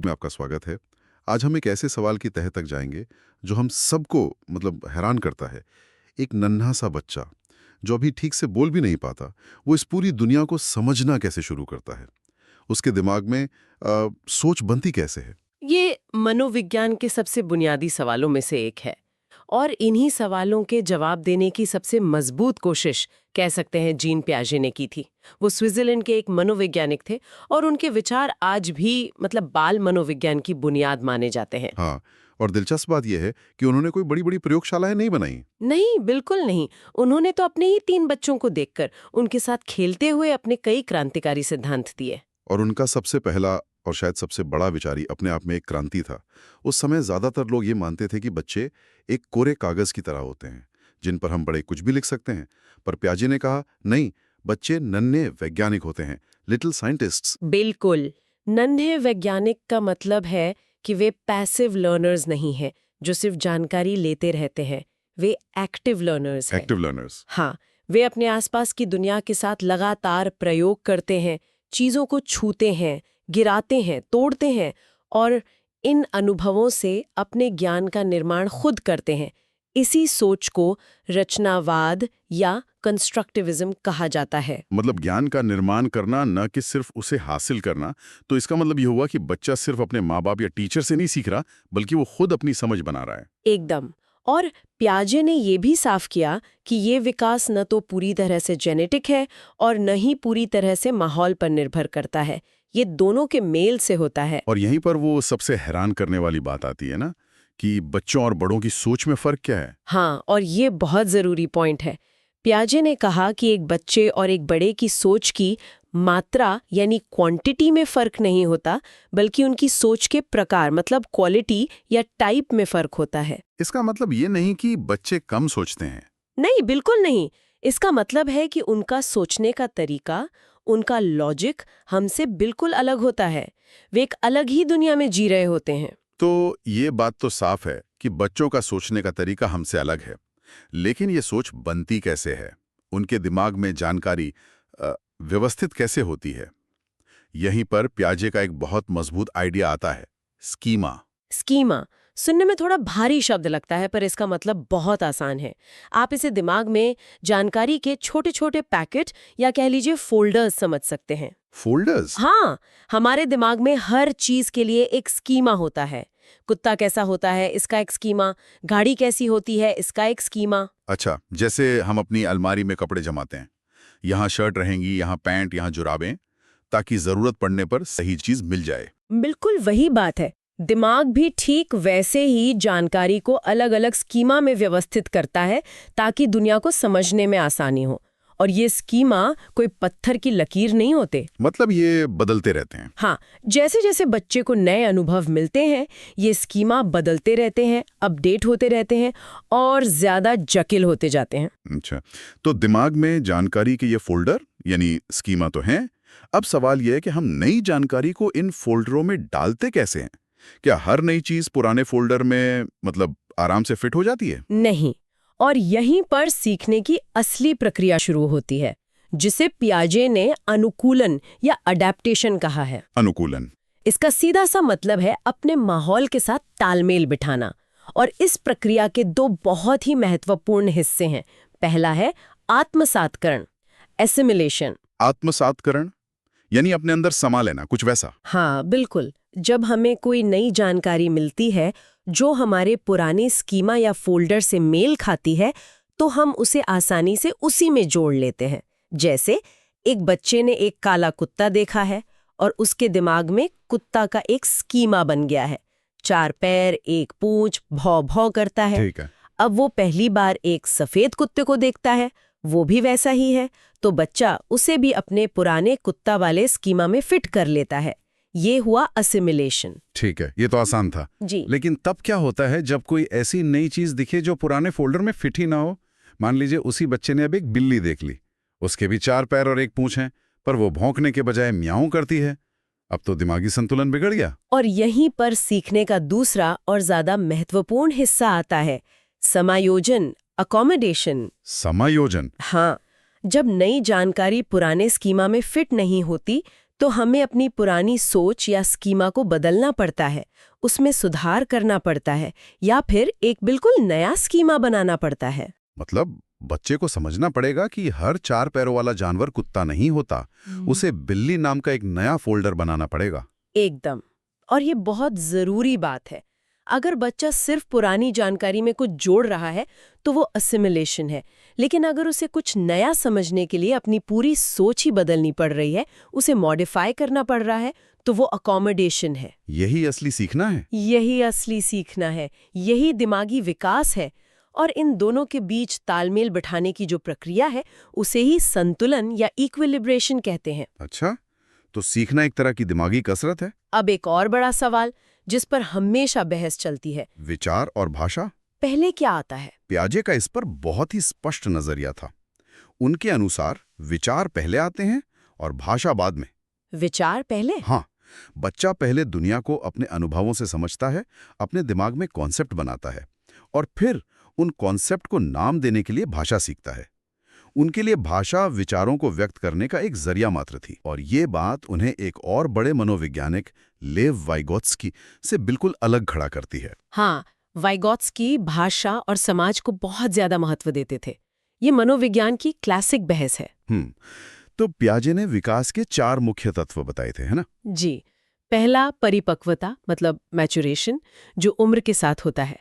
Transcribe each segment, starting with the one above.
में आपका स्वागत है। आज हम एक ऐसे सवाल की तह तक जाएंगे जो हम सबको हैरान करता है। एक नन्हा सा बच्चा जो अभी ठीक से बोल भी नहीं पाता, वो इस पूरी दुनिया को समझना कैसे शुरू करता है? उसके दिमाग में सोच बनती कैसे है? ये मनोविज्ञान के सबसे बुनियादी सवालों में से एक है और इन्हीं सवालों के जवाब देने की सबसे मजबूत कोशिश कह सकते हैं जीन पियाजे ने की थी। वो स्विट्जरलैंड के एक मनोवैज्ञानिक थे और उनके विचार आज भी बाल मनोविज्ञान की बुनियाद माने जाते हैं। हाँ, और दिलचस्प बात यह है कि उन्होंने कोई बड़ी-बड़ी प्रयोगशालाएं नहीं बनाई। नहीं, बिल्कुल नहीं। उन्होंने तो अपने ही 3 बच्चों को देखकर उनके साथ खेलते हुए अपने कई क्रांतिकारी सिद्धांत दिए। और उनका सबसे पहला और शायद सबसे बड़ा विचार अपने आप में एक क्रांति था। उस समय ज्यादातर लोग ये मानते थे कि बच्चे एक कोरे कागज की तरह होते हैं जिन पर हम बड़े कुछ भी लिख सकते हैं, पर पियाजे ने कहा नहीं, बच्चे नन्हे वैज्ञानिक होते हैं, लिटिल साइंटिस्ट्स। बिल्कुल। नन्हे वैज्ञानिक का मतलब है कि वे पैसिव लर्नर्स नहीं हैं जो सिर्फ जानकारी लेते रहते हैं। वे एक्टिव लर्नर्स हैं। Active learners. हाँ, वे अपने आसपास की दुनिया के साथ लगातार प्रयोग करते हैं, चीजों को छूते हैं, गिराते हैं, तोड़ते हैं और इन अनुभवों से अपने ज्ञान का निर्माण खुद करते हैं। इसी सोच को रचनावाद या कंस्ट्रक्टिविज्म कहा जाता है। मतलब ज्ञान का निर्माण करना, न कि सिर्फ उसे हासिल करना। तो इसका मतलब ये हुआ कि बच्चा सिर्फ अपने माँ बाप या टीचर से नहीं सीख रहा, बल्कि वो खुद अपनी समझ बना रहा है। एकदम। और पियाजे ने ये भी साफ किया कि ये विकास न तो पूरी तरह से जेनेटिक है और न ही पूरी तरह से माहौल पर निर्भर करता है। ये दोनों के मेल से होता है। और यहीं पर वो सबसे हैरान करने वाली बात आती है ना, कि बच्चों और बड़ों की सोच में फर्क क्या है। हाँ, और ये बहुत जरूरी पॉइंट है। पियाजे ने कहा कि एक बच्चे और एक बड़े की सोच की मात्रा यानी क्वांटिटी में फर्क नहीं होता, बल्कि उनकी सोच के प्रकार क्वालिटी या टाइप में फर्क होता है। इसका मतलब ये नहीं कि बच्चे कम सोचते हैं। नहीं, बिल्कुल नहीं। इसका मतलब है कि उनका सोचने का तरीका, उनका लॉजिक हमसे बिल्कुल अलग होता है। वे एक अलग ही दुनिया में जी रहे होते हैं। तो ये बात तो साफ है कि बच्चों का सोचने का तरीका हमसे अलग है, लेकिन ये सोच बनती कैसे है? उनके दिमाग में जानकारी व्यवस्थित कैसे होती है? यहीं पर पियाजे का एक बहुत मजबूत आइडिया आता है, स्कीमा। स्कीमा सुनने में थोड़ा भारी शब्द लगता है, पर इसका मतलब बहुत आसान है। आप इसे दिमाग में जानकारी के छोटे छोटे पैकेट या कह लीजिए फोल्डर्स समझ सकते हैं। फोल्डर्स? हाँ, हमारे दिमाग में हर चीज के लिए एक स्कीमा होता है। कुत्ता कैसा होता है, इसका एक स्कीमा। गाड़ी कैसी होती है, इसका एक स्कीमा। अच्छा, जैसे हम अपनी अलमारी में कपड़े जमाते हैं, यहाँ शर्ट रहेंगी, यहाँ पैंट, यहाँ जुराबें, ताकि जरूरत पड़ने पर सही चीज मिल जाए। बिल्कुल वही बात है। दिमाग भी ठीक वैसे ही जानकारी को अलग अलग स्कीमा में व्यवस्थित करता है ताकि दुनिया को समझने में आसानी हो। और ये स्कीमा कोई पत्थर की लकीर नहीं होते। मतलब ये बदलते रहते हैं। हाँ, जैसे जैसे बच्चे को नए अनुभव मिलते हैं, ये स्कीमा बदलते रहते हैं, अपडेट होते रहते हैं और ज्यादा जटिल होते जाते हैं। अच्छा, तो दिमाग में जानकारी के ये फोल्डर यानी स्कीमा तो हैं। अब सवाल यह है कि हम नई जानकारी को इन फोल्डरों में डालते कैसे हैं? क्या हर नई चीज पुराने फोल्डर में आराम से फिट हो जाती है? नहीं, और यहीं पर सीखने की असली प्रक्रिया शुरू होती है, जिसे पियाजे ने अनुकूलन या अडेप्टेशन कहा है। अनुकूलन? इसका सीधा सा मतलब है अपने माहौल के साथ तालमेल बिठाना। और इस प्रक्रिया के 2 बहुत ही महत्वपूर्ण हिस्से हैं। पहला है आत्मसातकरण, एसिमिलेशन। आत्मसातकरण यानी अपने अंदर समा लेना, कुछ वैसा? हाँ, बिल्कुल। जब हमें कोई नई जानकारी मिलती है जो हमारे पुराने स्कीमा या फोल्डर से मेल खाती है, तो हम उसे आसानी से उसी में जोड़ लेते हैं। जैसे एक बच्चे ने एक काला कुत्ता देखा है और उसके दिमाग में कुत्ता का एक स्कीमा बन गया है। 4 पैर, 1 पूंछ, भौं भौं करता है। ठीक है। अब वो पहली बार एक सफेद कुत्ते को देखता है, वो भी वैसा ही है, तो बच्चा उसे भी अपने पुराने कुत्ता वाले स्कीमा में फिट कर लेता है। ये हुआ असिमिलेशन। ठीक है, ये तो आसान था जी। लेकिन तब क्या होता है जब कोई ऐसी नई चीज दिखे जो पुराने फोल्डर में फिट ही ना हो? मान लीजिए उसी बच्चे ने अब एक बिल्ली देख ली, उसके भी 4 पैर और 1 पूंछ हैं, पर वो भौंकने के बजाय म्याऊं करती है। अब तो दिमागी संतुलन बिगड़ गया। और यहीं पर सीखने का दूसरा और ज्यादा महत्वपूर्ण हिस्सा आता है, समायोजन, अकोमोडेशन। समायोजन? हाँ, जब नई जानकारी पुराने स्कीमा में फिट नहीं होती तो हमें अपनी पुरानी सोच या स्कीमा को बदलना पड़ता है, उसमें सुधार करना पड़ता है, या फिर एक बिल्कुल नया स्कीमा बनाना पड़ता है। मतलब बच्चे को समझना पड़ेगा कि हर 4 पैरों वाला जानवर कुत्ता नहीं होता, उसे बिल्ली नाम का एक नया फोल्डर बनाना पड़ेगा। एकदम। और ये बहुत जरूरी बात है। अगर बच्चा सिर्फ पुरानी जानकारी में कुछ जोड़ रहा है तो वो असिमिलेशन है, लेकिन अगर उसे कुछ नया समझने के लिए अपनी पूरी सोच ही बदलनी पड़ रही है, उसे मॉडिफाई करना पड़ रहा है, तो वो अकोमोडेशन है। यही असली सीखना है। यही असली सीखना है, यही दिमागी विकास है। और इन दोनों के बीच तालमेल बिठाने की जो प्रक्रिया है, उसे ही संतुलन या इक्विलिब्रेशन कहते हैं। अच्छा, तो सीखना एक तरह की दिमागी कसरत है। अब एक और बड़ा सवाल जिस पर हमेशा बहस चलती है, विचार और भाषा, पहले क्या आता है? पियाजे का इस पर बहुत ही स्पष्ट नजरिया था। उनके अनुसार विचार पहले आते हैं और भाषा बाद में। विचार पहले? हाँ, बच्चा पहले दुनिया को अपने अनुभवों से समझता है, अपने दिमाग में कॉन्सेप्ट बनाता है और फिर उन कॉन्सेप्ट को नाम देने के लिए भाषा सीखता है। उनके लिए भाषा विचारों को व्यक्त करने का एक जरिया मात्र थी, और ये बात उन्हें एक और बड़े मनोवैज्ञानिक लेव वाइगोत्स्की से बिल्कुल अलग खड़ा करती है। हाँ, वाइगोत्स्की भाषा और समाज को बहुत ज्यादा महत्व देते थे। ये मनोविज्ञान की क्लासिक बहस है। तो पियाजे ने विकास के 4 मुख्य तत्व बताए थे, है ना? जी। पहला परिपक्वता मतलब मैचुरेशन, जो उम्र के साथ होता है।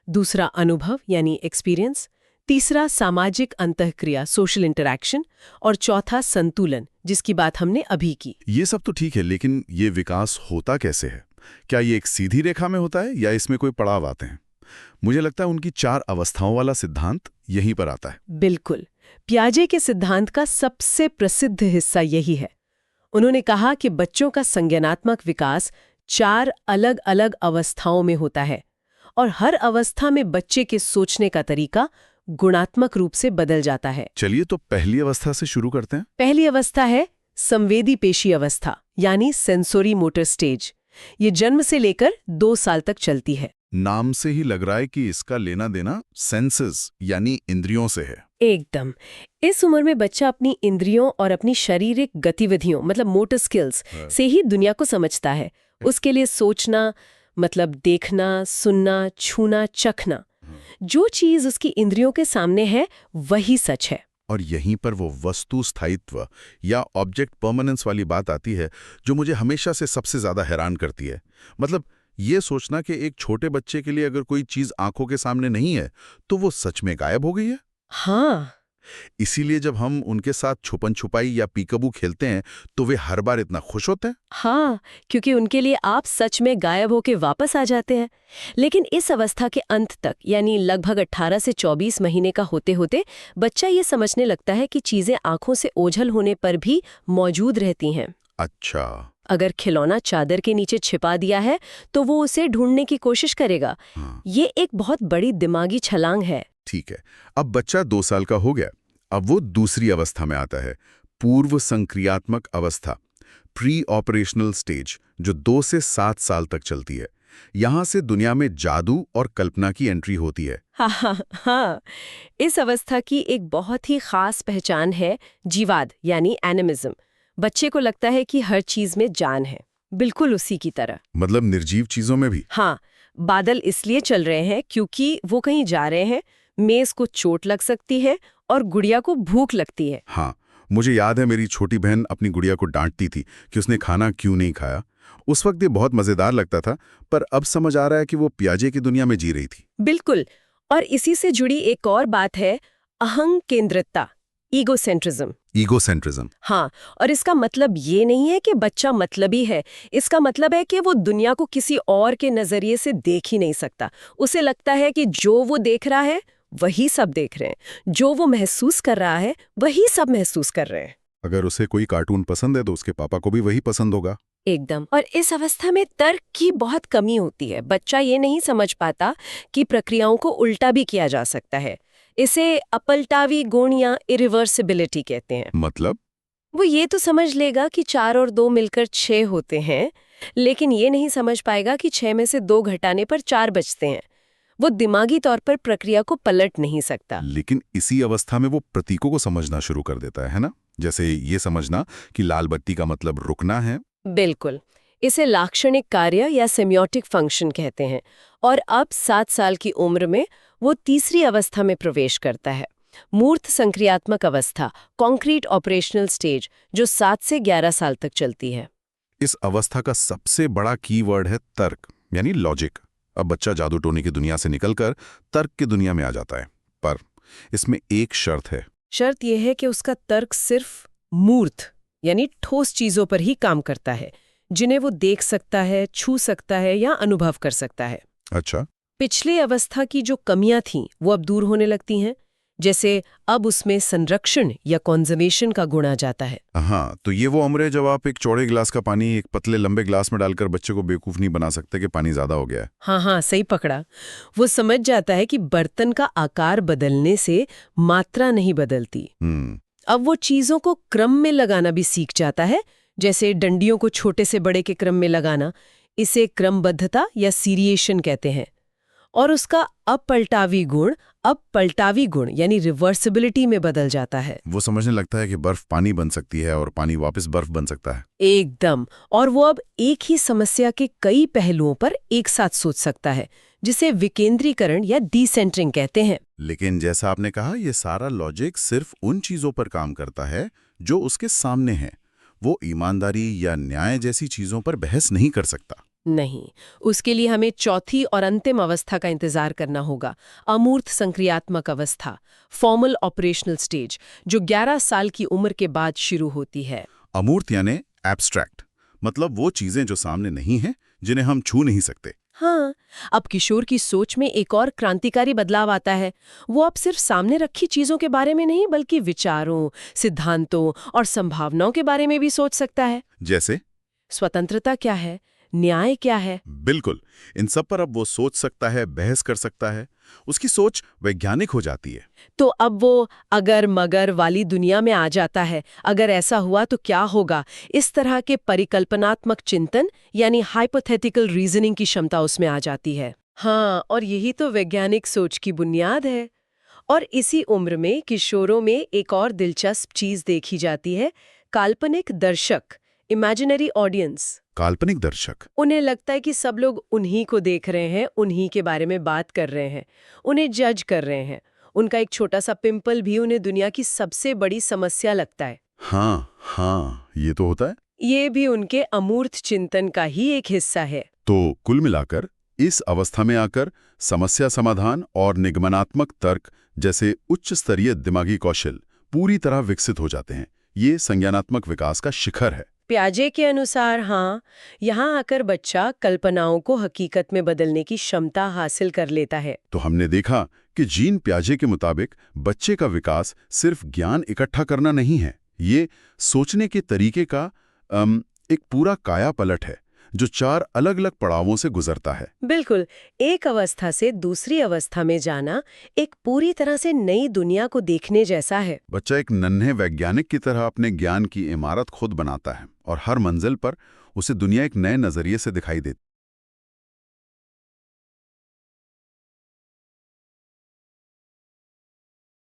दूसरा अनुभव यानी एक्सपीरियंस। तीसरा सामाजिक अंतःक्रिया सोशल इंटरैक्शन। और चौथा संतुलन, जिसकी बात हमने अभी की। ये सब तो ठीक है, लेकिन ये विकास होता कैसे है? क्या ये एक सीधी रेखा में होता है या इसमें कोई पड़ाव आते हैं? मुझे लगता है उनकी 4 अवस्थाओं वाला सिद्धांत यहीं पर आता है। बिल्कुल। पियाजे के सिद्धांत का सबसे प्रसिद्ध हिस्सा यही है। उन्होंने कहा कि बच्चों का संज्ञानात्मक विकास 4 अलग-अलग अवस्थाओं में होता है और हर अवस्था में बच्चे के सोचने का तरीका गुणात्मक रूप से बदल जाता है। चलिए तो पहली अवस्था से शुरू करते हैं। पहली अवस्था है संवेदी पेशी अवस्था यानी सेंसोरी मोटर स्टेज। ये जन्म से लेकर 2 साल तक चलती है। नाम से ही लग रहा है कि इसका लेना देना सेंसेस यानी इंद्रियों से है। एकदम। इस उम्र में बच्चा अपनी इंद्रियों और अपनी शारीरिक गतिविधियों मतलब मोटर स्किल्स से ही दुनिया को समझता है। उसके लिए सोचना मतलब देखना, सुनना, छूना, चखना, जो चीज उसकी इंद्रियों के सामने है वही सच है। और यहीं पर वो वस्तु स्थायित्व या ऑब्जेक्ट परमानेंस वाली बात आती है जो मुझे हमेशा से सबसे ज्यादा हैरान करती है। मतलब ये सोचना कि एक छोटे बच्चे के लिए अगर कोई चीज आंखों के सामने नहीं है तो वो सच में गायब हो गई है। हाँ, इसीलिए जब हम उनके साथ छुपन छुपाई या पीकबू खेलते हैं तो वे हर बार इतना खुश होते हैं। हाँ, क्योंकि उनके लिए आप सच में गायब होके वापस आ जाते हैं। लेकिन इस अवस्था के अंत तक यानी लगभग 18 से 24 महीने का होते होते बच्चा ये समझने लगता है कि चीजें आंखों से ओझल होने पर भी मौजूद रहती हैं। अच्छा। अगर खिलौना चादर के नीचे छिपा दिया है तो वो उसे ढूंढने की कोशिश करेगा। ये एक बहुत बड़ी दिमागी छलांग है। ठीक है, अब बच्चा 2 साल का हो गया। अब वो दूसरी अवस्था में आता है, पूर्व संक्रियात्मक अवस्था, प्री ऑपरेशनल स्टेज, जो 2 से 7 साल तक चलती है। यहाँ से दुनिया में जादू और कल्पना की एंट्री होती है। हाँ। इस अवस्था की एक बहुत ही खास पहचान है जीवाद यानी एनिमिज्म। बच्चे को लगता है कि हर चीज में जान है, बिल्कुल उसी की तरह। मतलब निर्जीव चीजों में भी? हाँ, बादल इसलिए चल रहे हैं क्योंकि वो कहीं जा रहे हैं, मेज को चोट लग सकती है और गुड़िया को भूख लगती है। हाँ, मुझे याद है मेरी छोटी बहन अपनी गुड़िया को डांटती थी कि उसने खाना क्यों नहीं खाया। उस वक्त ये बहुत मजेदार लगता था, पर अब समझ आ रहा है कि वो पियाजे की दुनिया में जी रही थी। बिल्कुल। और इसी से जुड़ी एक और बात है अहं केंद्रितता, ईगोसेंट्रिज्म। ईगोसेंट्रिज्म। हाँ, और इसका मतलब ये नहीं है कि बच्चा मतलबी है। इसका मतलब है कि वो दुनिया को किसी और के नजरिए से देख ही नहीं सकता। उसे लगता है कि जो वो देख रहा है वही सब देख रहे हैं, जो वो महसूस कर रहा है वही सब महसूस कर रहे हैं। अगर उसे कोई कार्टून पसंद है तो उसके पापा को भी वही पसंद होगा। एकदम। और इस अवस्था में तर्क की बहुत कमी होती है। बच्चा ये नहीं समझ पाता कि प्रक्रियाओं को उल्टा भी किया जा सकता है। इसे अपलटावी गुण या इरिवर्सिबिलिटी कहते हैं। मतलब? वो ये तो समझ लेगा कि 4 और 2 मिलकर 6 होते हैं, लेकिन ये नहीं समझ पाएगा कि 6 में से 2 घटाने पर 4 बचते हैं। वो दिमागी तौर पर प्रक्रिया को पलट नहीं सकता। लेकिन इसी अवस्था में वो प्रतीकों को समझना शुरू कर देता है ना? जैसे ये समझना कि लाल बत्ती का मतलब रुकना है। बिल्कुल। इसे लाक्षणिक कार्य या सेमियोटिक फंक्शन कहते हैं। और अब 7 साल की उम्र में वो तीसरी अवस्था में प्रवेश करता है, मूर्त संक्रियात्मक अवस्था, कॉन्क्रीट ऑपरेशनल स्टेज, जो 7 से 11 साल तक चलती है। इस अवस्था का सबसे बड़ा कीवर्ड है तर्क, यानी लॉजिक। अब बच्चा जादू टोने की दुनिया से निकलकर तर्क की दुनिया में आ जाता है, पर इसमें एक शर्त है। शर्त यह है कि उसका तर्क सिर्फ मूर्त यानी ठोस चीजों पर ही काम करता है, जिन्हें वो देख सकता है, छू सकता है या अनुभव कर सकता है। अच्छा। पिछली अवस्था की जो कमियां थीं वो अब दूर होने लगती हैं, जैसे अब उसमें संरक्षण या कंजर्वेशन का गुण आ जाता है। हाँ, तो ये वो उम्र है जब आप एक चौड़े गिलास का पानी एक पतले लंबे गिलास में डालकर बच्चे को बेवकूफ नहीं बना सकते कि पानी ज्यादा हो गया है। हाँ, सही पकड़ा। वो समझ जाता है कि बर्तन का आकार बदलने से मात्रा नहीं बदलती। अब वो चीजों को क्रम में लगाना भी सीख जाता है, जैसे डंडियों को छोटे से बड़े के क्रम में लगाना। इसे क्रमबद्धता या सीरिएशन कहते हैं। और उसका अपलटावी गुण यानी रिवर्सिबिलिटी में बदल जाता है। वो समझने लगता है कि बर्फ पानी बन सकती है और पानी वापस बर्फ बन सकता है। एकदम। और वो अब एक ही समस्या के कई पहलुओं पर एक साथ सोच सकता है, जिसे विकेंद्रीकरण या डिसेंटरिंग कहते हैं। लेकिन जैसा आपने कहा, ये सारा लॉजिक सिर्फ उन चीजों पर काम करता है जो उसके सामने है। वो ईमानदारी या न्याय जैसी चीजों पर बहस नहीं कर सकता। नहीं, उसके लिए हमें चौथी और अंतिम अवस्था का इंतजार करना होगा, अमूर्त संक्रियात्मक अवस्था, फॉर्मल ऑपरेशनल स्टेज, जो 11 साल की उम्र के बाद शुरू होती है। अमूर्त यानी एब्स्ट्रैक्ट, मतलब वो चीजें जो सामने नहीं हैं, जिन्हें हम छू नहीं सकते। हाँ, अब किशोर की सोच में एक और क्रांतिकारी बदलाव आता है। वो अब सिर्फ सामने रखी चीजों के बारे में नहीं, बल्कि विचारों, सिद्धांतों और संभावनाओं के बारे में भी सोच सकता है। जैसे स्वतंत्रता क्या है, न्याय क्या है। बिल्कुल, इन सब पर अब वो सोच सकता है, बहस कर सकता है। उसकी सोच वैज्ञानिक हो जाती है। तो अब वो अगर मगर वाली दुनिया में आ जाता है। अगर ऐसा हुआ तो क्या होगा, इस तरह के परिकल्पनात्मक चिंतन यानी हाइपोथेटिकल रीजनिंग की क्षमता उसमें आ जाती है। हाँ, और यही तो वैज्ञानिक सोच की बुनियाद है। और इसी उम्र में किशोरों में एक और दिलचस्प चीज देखी जाती है, काल्पनिक दर्शक, इमेजिनरी ऑडियंस। काल्पनिक दर्शक। उन्हें लगता है कि सब लोग उन्हीं को देख रहे हैं, उन्हीं के बारे में बात कर रहे हैं, उन्हें जज कर रहे हैं। उनका एक छोटा सा पिंपल भी उन्हें दुनिया की सबसे बड़ी समस्या लगता है। हाँ, ये तो होता है। ये भी उनके अमूर्त चिंतन का ही एक हिस्सा है। तो कुल मिलाकर इस अवस्था में आकर समस्या समाधान और निगमनात्मक तर्क जैसे उच्च स्तरीय दिमागी कौशल पूरी तरह विकसित हो जाते हैं। ये संज्ञानात्मक विकास का शिखर है। प्याजे के अनुसार हाँ, यहाँ आकर बच्चा कल्पनाओं को हकीकत में बदलने की क्षमता हासिल कर लेता है। तो हमने देखा कि जीन प्याजे के मुताबिक बच्चे का विकास सिर्फ ज्ञान इकट्ठा करना नहीं है, ये सोचने के तरीके का एक पूरा काया पलट है जो 4 अलग-अलग पड़ावों से गुजरता है। बिल्कुल, एक अवस्था से दूसरी अवस्था में जाना एक पूरी तरह से नई दुनिया को देखने जैसा है। बच्चा एक नन्हे वैज्ञानिक की तरह अपने ज्ञान की इमारत खुद बनाता है और हर मंजिल पर उसे दुनिया एक नए नजरिए से दिखाई देती है।